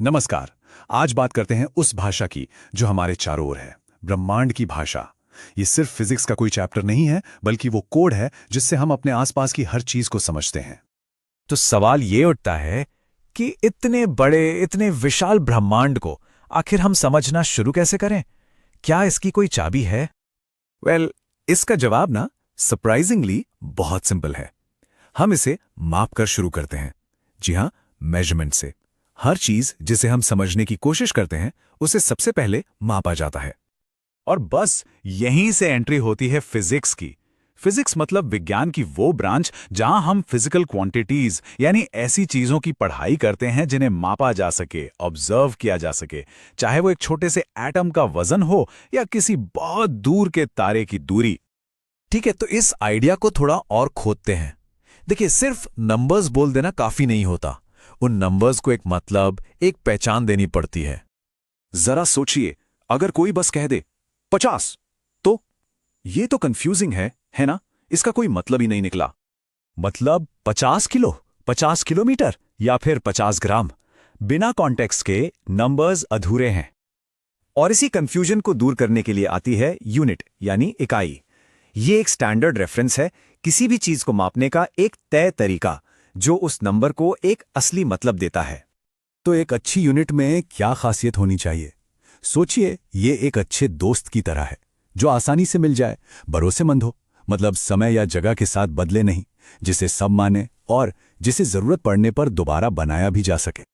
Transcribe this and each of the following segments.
नमस्कार। आज बात करते हैं उस भाषा की जो हमारे चारों ओर है, ब्रह्मांड की भाषा। ये सिर्फ फिजिक्स का कोई चैप्टर नहीं है, बल्कि वो कोड है जिससे हम अपने आसपास की हर चीज को समझते हैं। तो सवाल ये उठता है कि इतने बड़े, इतने विशाल ब्रह्मांड को आखिर हम समझना शुरू कैसे करें? क्या इसकी कोई चाबी है? इसका जवाब ना सरप्राइजिंगली बहुत सिंपल है। हम इसे माप कर शुरू करते हैं। जी हाँ, मेजरमेंट से। हर चीज जिसे हम समझने की कोशिश करते हैं, उसे सबसे पहले मापा जाता है। और बस यहीं से एंट्री होती है फिजिक्स की। फिजिक्स मतलब विज्ञान की वो ब्रांच जहां हम फिजिकल क्वांटिटीज यानी ऐसी चीजों की पढ़ाई करते हैं जिन्हें मापा जा सके, ऑब्जर्व किया जा सके, चाहे वो एक छोटे से एटम का वजन हो या किसी बहुत दूर के तारे की दूरी। ठीक है, तो इस आइडिया को थोड़ा और खोदते हैं। देखिए, सिर्फ नंबर्स बोल देना काफी नहीं होता। उन नंबर्स को एक मतलब, एक पहचान देनी पड़ती है। जरा सोचिए, अगर कोई बस कह दे 50, तो ये तो कंफ्यूजिंग है ना? इसका कोई मतलब ही नहीं निकला। मतलब 50 किलो, 50 किलोमीटर या फिर 50 ग्राम? बिना कॉन्टेक्स्ट के नंबर्स अधूरे हैं। और इसी कंफ्यूजन को दूर करने के लिए आती है यूनिट यानी इकाई। ये एक स्टैंडर्ड रेफरेंस है, किसी भी चीज को मापने का एक तय तरीका जो उस नंबर को एक असली मतलब देता है। तो एक अच्छी यूनिट में क्या खासियत होनी चाहिए? सोचिए, ये एक अच्छे दोस्त की तरह है जो आसानी से मिल जाए, भरोसेमंद हो, मतलब समय या जगह के साथ बदले नहीं, जिसे सब माने और जिसे जरूरत पड़ने पर दोबारा बनाया भी जा सके।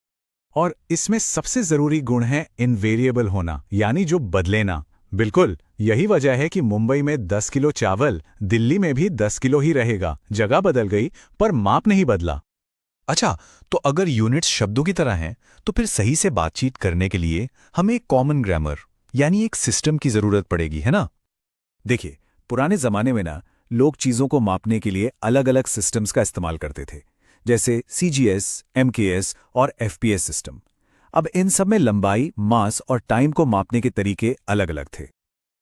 और इसमें सबसे जरूरी गुण है इनवेरिएबल होना, यानी जो बदले ना। बिल्कुल यही वजह है कि मुंबई में 10 किलो चावल दिल्ली में भी 10 किलो ही रहेगा। जगह बदल गई पर माप नहीं बदला। अच्छा, तो अगर यूनिट्स शब्दों की तरह हैं, तो फिर सही से बातचीत करने के लिए हमें एक कॉमन ग्रामर यानी एक सिस्टम की जरूरत पड़ेगी, है ना? देखिए, पुराने जमाने में ना लोग चीजों को मापने के लिए अलग अलग सिस्टम्स का इस्तेमाल करते थे, जैसे सीजीएस, एमकेएस और एफपीएस सिस्टम। अब इन सब में लंबाई, मास और टाइम को मापने के तरीके अलग अलग थे।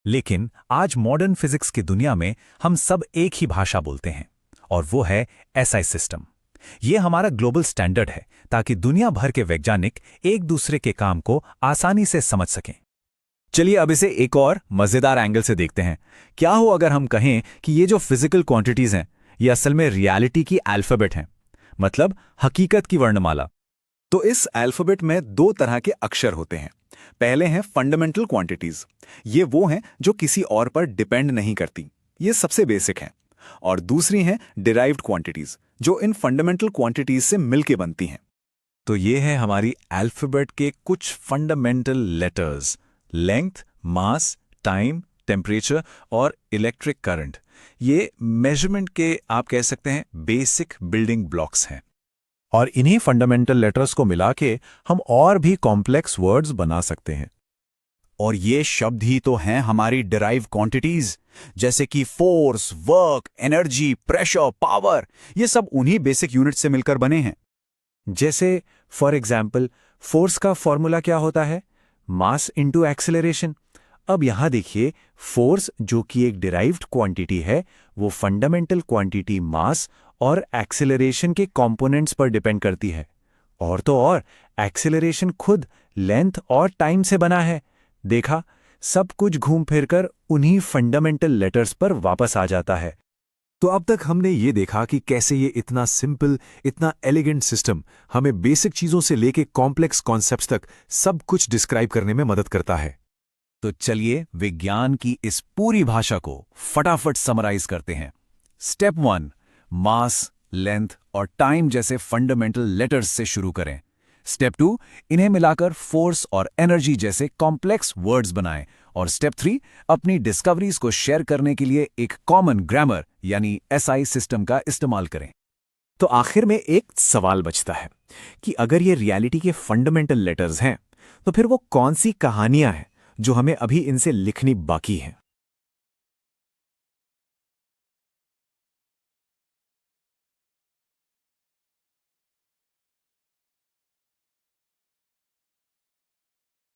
लेकिन आज मॉडर्न फिजिक्स की दुनिया में हम सब एक ही भाषा बोलते हैं, और वो है एसआई सिस्टम। ये हमारा ग्लोबल स्टैंडर्ड है ताकि दुनिया भर के वैज्ञानिक एक दूसरे के काम को आसानी से समझ सकें। चलिए अब इसे एक और मजेदार एंगल से देखते हैं। क्या हो अगर हम कहें कि ये जो फिजिकल क्वांटिटीज हैं, ये असल में रियलिटी की अल्फाबेट हैं, मतलब हकीकत की वर्णमाला। तो इस अल्फाबेट में दो तरह के अक्षर होते हैं। पहले हैं फंडामेंटल क्वांटिटीज। ये वो हैं जो किसी और पर डिपेंड नहीं करती, ये सबसे बेसिक हैं। और दूसरी हैं डिराइव्ड क्वांटिटीज, जो इन फंडामेंटल क्वांटिटीज से मिलके बनती हैं। तो ये है हमारी अल्फाबेट के कुछ फंडामेंटल लेटर्स: लेंथ, मास, टाइम, टेम्परेचर और इलेक्ट्रिक करंट। ये मेजरमेंट के, आप कह सकते हैं, बेसिक बिल्डिंग ब्लॉक्स हैं। और इन्हीं फंडामेंटल लेटर्स को मिला के हम और भी कॉम्प्लेक्स वर्ड्स बना सकते हैं। और ये शब्द ही तो हैं हमारी डिराइव क्वांटिटीज, जैसे कि force, work, energy, pressure, power. ये सब उन्हीं बेसिक यूनिट से मिलकर बने हैं। जैसे फॉर एग्जाम्पल, फोर्स का फॉर्मूला क्या होता है? Mass into acceleration. अब यहां देखिए, फोर्स जो कि एक डिराइव्ड क्वांटिटी है, वो फंडामेंटल क्वांटिटी मास और एक्सेलरेशन के कंपोनेंट्स पर डिपेंड करती है। और तो और, एक्सेलरेशन खुद लेंथ और टाइम से बना है। देखा, सब कुछ घूम फिरकर उन्हीं फंडामेंटल लेटर्स पर वापस आ जाता है। तो अब तक हमने ये देखा कि कैसे ये इतना सिंपल, इतना एलिगेंट सिस्टम हमें बेसिक चीजों से लेके कॉम्प्लेक्स कॉन्सेप्ट्स तक सब कुछ डिस्क्राइब करने में मदद करता है। तो चलिए विज्ञान की इस पूरी भाषा को फटाफट समराइज करते हैं। स्टेप 1, मास, लेंथ और टाइम जैसे फंडामेंटल लेटर्स से शुरू करें। स्टेप 2, इन्हें मिलाकर फोर्स और एनर्जी जैसे कॉम्प्लेक्स वर्ड्स बनाएं। और स्टेप 3, अपनी डिस्कवरीज को शेयर करने के लिए एक कॉमन ग्रामर यानी एसआई सिस्टम का इस्तेमाल करें। तो आखिर में एक सवाल बचता है कि अगर ये रियलिटी के फंडामेंटल लेटर्स हैं, तो फिर वो कौन सी कहानियां हैं जो हमें अभी इनसे लिखनी बाकी हैं?